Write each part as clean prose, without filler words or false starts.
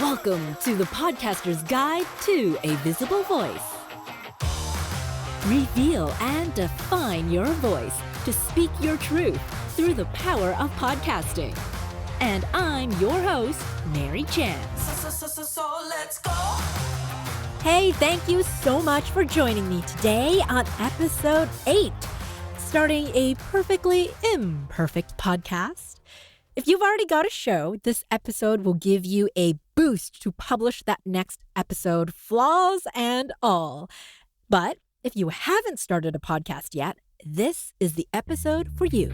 Welcome to the Podcaster's Guide to a Visible Voice. Reveal and define your voice to speak your truth through the power of podcasting. And I'm your host, Mary Chan. So let's go. Hey, thank you so much for joining me today on episode 8, starting a perfectly imperfect podcast. If you've already got a show, this episode will give you a boost to publish that next episode, flaws and all. But if you haven't started a podcast yet, this is the episode for you.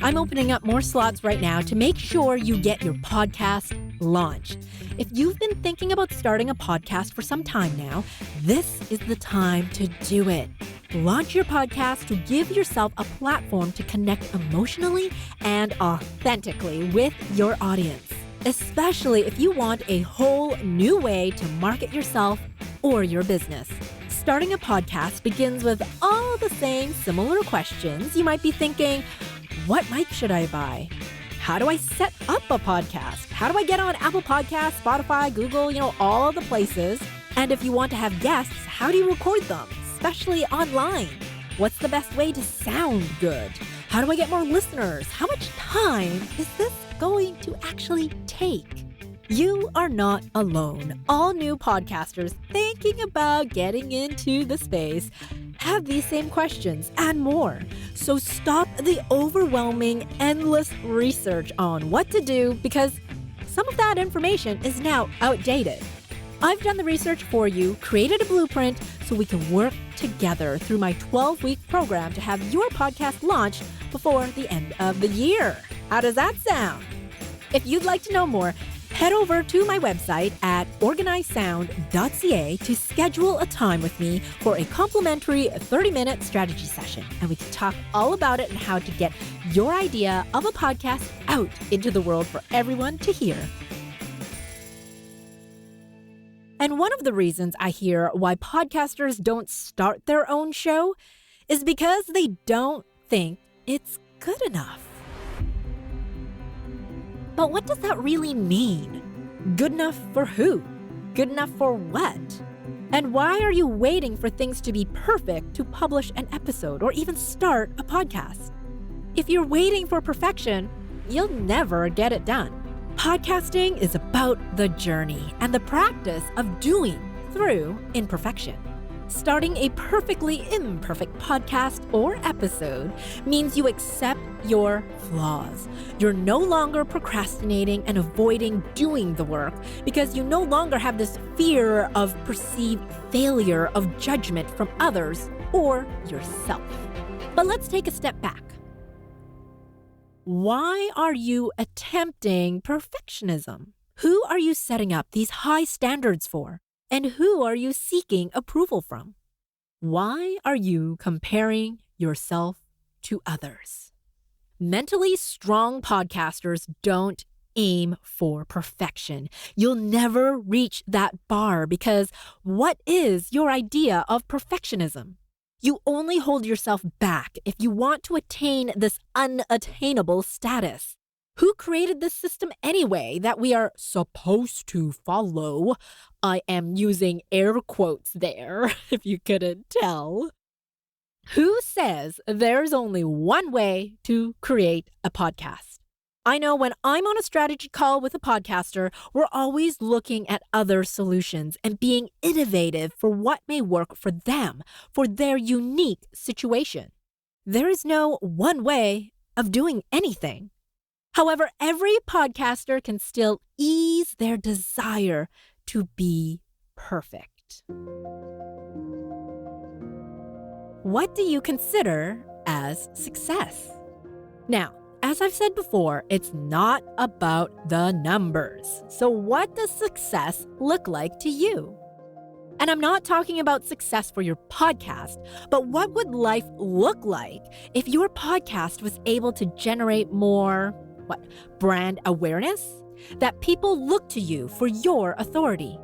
I'm opening up more slots right now to make sure you get your podcast launched. If you've been thinking about starting a podcast for some time now, this is the time to do it. Launch your podcast to give yourself a platform to connect emotionally and authentically with your audience, especially if you want a whole new way to market yourself or your business. Starting a podcast begins with all the same similar questions. You might be thinking, what mic should I buy? How do I set up a podcast? How do I get on Apple Podcasts, Spotify, Google, all the places? And if you want to have guests, how do you record them, especially online? What's the best way to sound good? How do I get more listeners? How much time is this going to actually take? You are not alone. All new podcasters thinking about getting into the space have these same questions and more. So stop the overwhelming, endless research on what to do because some of that information is now outdated. I've done the research for you, created a blueprint so we can work together through my 12-week program to have your podcast launched before the end of the year. How does that sound? If you'd like to know more, head over to my website at organizesound.ca to schedule a time with me for a complimentary 30-minute strategy session. And we can talk all about it and how to get your idea of a podcast out into the world for everyone to hear. And one of the reasons I hear why podcasters don't start their own show is because they don't think it's good enough. But what does that really mean? Good enough for who? Good enough for what? And why are you waiting for things to be perfect to publish an episode or even start a podcast? If you're waiting for perfection, you'll never get it done. Podcasting is about the journey and the practice of doing through imperfection. Starting a perfectly imperfect podcast or episode means you accept your flaws. You're no longer procrastinating and avoiding doing the work because you no longer have this fear of perceived failure of judgment from others or yourself. But let's take a step back. Why are you attempting perfectionism? Who are you setting up these high standards for? And who are you seeking approval from? Why are you comparing yourself to others? Mentally strong podcasters don't aim for perfection. You'll never reach that bar because what is your idea of perfectionism? You only hold yourself back if you want to attain this unattainable status. Who created this system anyway that we are supposed to follow? I am using air quotes there, if you couldn't tell. Who says there's only one way to create a podcast? I know when I'm on a strategy call with a podcaster, we're always looking at other solutions and being innovative for what may work for them, for their unique situation. There is no one way of doing anything. However, every podcaster can still ease their desire to be perfect. What do you consider as success? Now, as I've said before, it's not about the numbers. So what does success look like to you? And I'm not talking about success for your podcast, but what would life look like if your podcast was able to generate more brand awareness? That people look to you for your authority.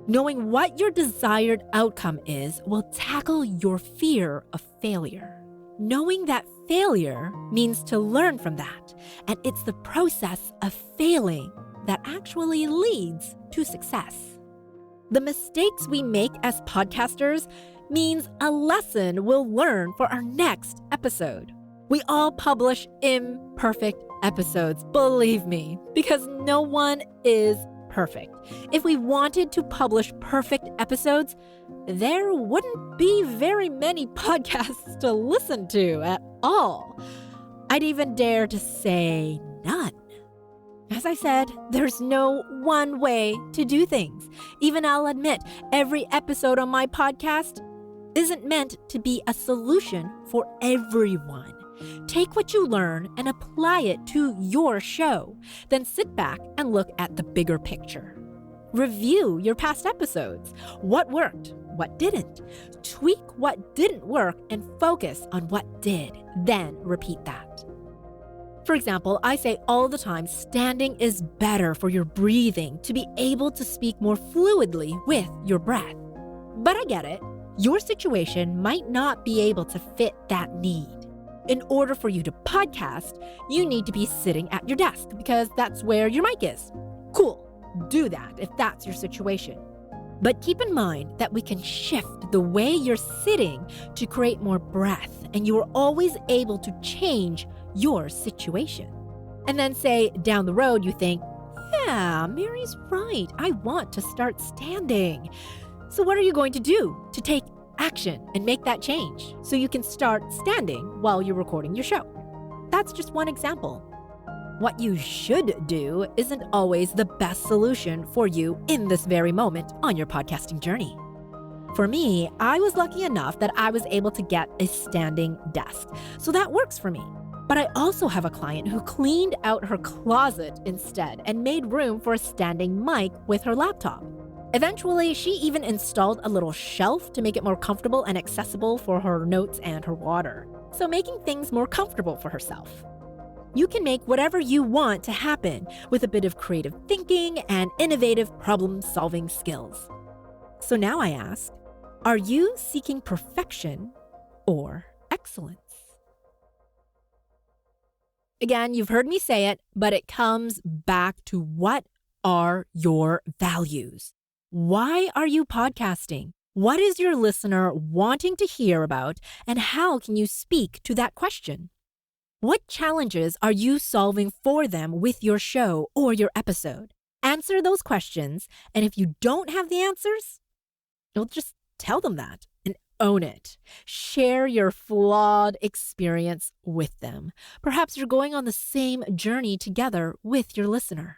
Knowing what your desired outcome is will tackle your fear of failure. Knowing that failure means to learn from that, and it's the process of failing that actually leads to success. The mistakes we make as podcasters means a lesson we'll learn for our next episode. We all publish imperfect episodes, believe me, because no one is perfect. If we wanted to publish perfect episodes, there wouldn't be very many podcasts to listen to at all. I'd even dare to say none. As I said, there's no one way to do things. Even I'll admit, every episode on my podcast isn't meant to be a solution for everyone. Take what you learn and apply it to your show. Then sit back and look at the bigger picture. Review your past episodes. What worked? What didn't? Tweak what didn't work and focus on what did. Then repeat that. For example, I say all the time, standing is better for your breathing to be able to speak more fluidly with your breath. But I get it. Your situation might not be able to fit that need. In order for you to podcast, you need to be sitting at your desk because that's where your mic is. Cool, do that if that's your situation. But keep in mind that we can shift the way you're sitting to create more breath, and you are always able to change your situation. And then say down the road you think, yeah, Mary's right, I want to start standing. So what are you going to do to take action and make that change so you can start standing while you're recording your show? That's just one example. What you should do isn't always the best solution for you in this very moment on your podcasting journey. For me, I was lucky enough that I was able to get a standing desk, so that works for me. But I also have a client who cleaned out her closet instead and made room for a standing mic with her laptop. Eventually, she even installed a little shelf to make it more comfortable and accessible for her notes and her water. So making things more comfortable for herself. You can make whatever you want to happen with a bit of creative thinking and innovative problem-solving skills. So now I ask, are you seeking perfection or excellence? Again, you've heard me say it, but it comes back to what are your values? Why are you podcasting? What is your listener wanting to hear about, and how can you speak to that question? What challenges are you solving for them with your show or your episode? Answer those questions, and if you don't have the answers, you'll just tell them that and own it. Share your flawed experience with them. Perhaps you're going on the same journey together with your listener.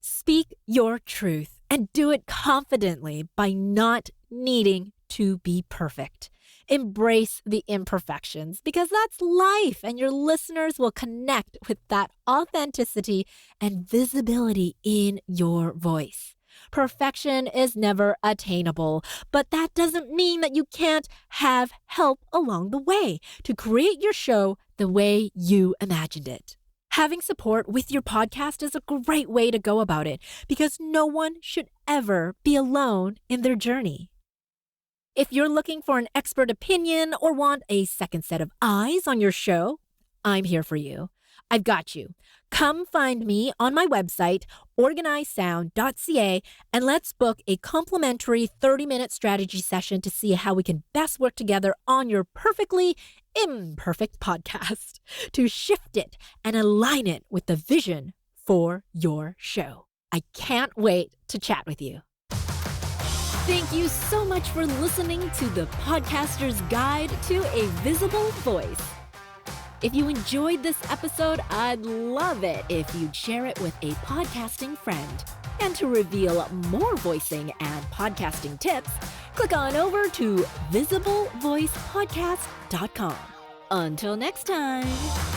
Speak your truth and do it confidently by not needing to be perfect. Embrace the imperfections because that's life, and your listeners will connect with that authenticity and visibility in your voice. Perfection is never attainable, but that doesn't mean that you can't have help along the way to create your show the way you imagined it. Having support with your podcast is a great way to go about it because no one should ever be alone in their journey. If you're looking for an expert opinion or want a second set of eyes on your show, I'm here for you. I've got you. Come find me on my website, organizesound.ca, and let's book a complimentary 30-minute strategy session to see how we can best work together on your perfectly imperfect podcast to shift it and align it with the vision for your show. I can't wait to chat with you. Thank you so much for listening to the Podcaster's Guide to a Visible Voice. If you enjoyed this episode, I'd love it if you'd share it with a podcasting friend. And to reveal more voicing and podcasting tips, click on over to visiblevoicepodcast.com. Until next time.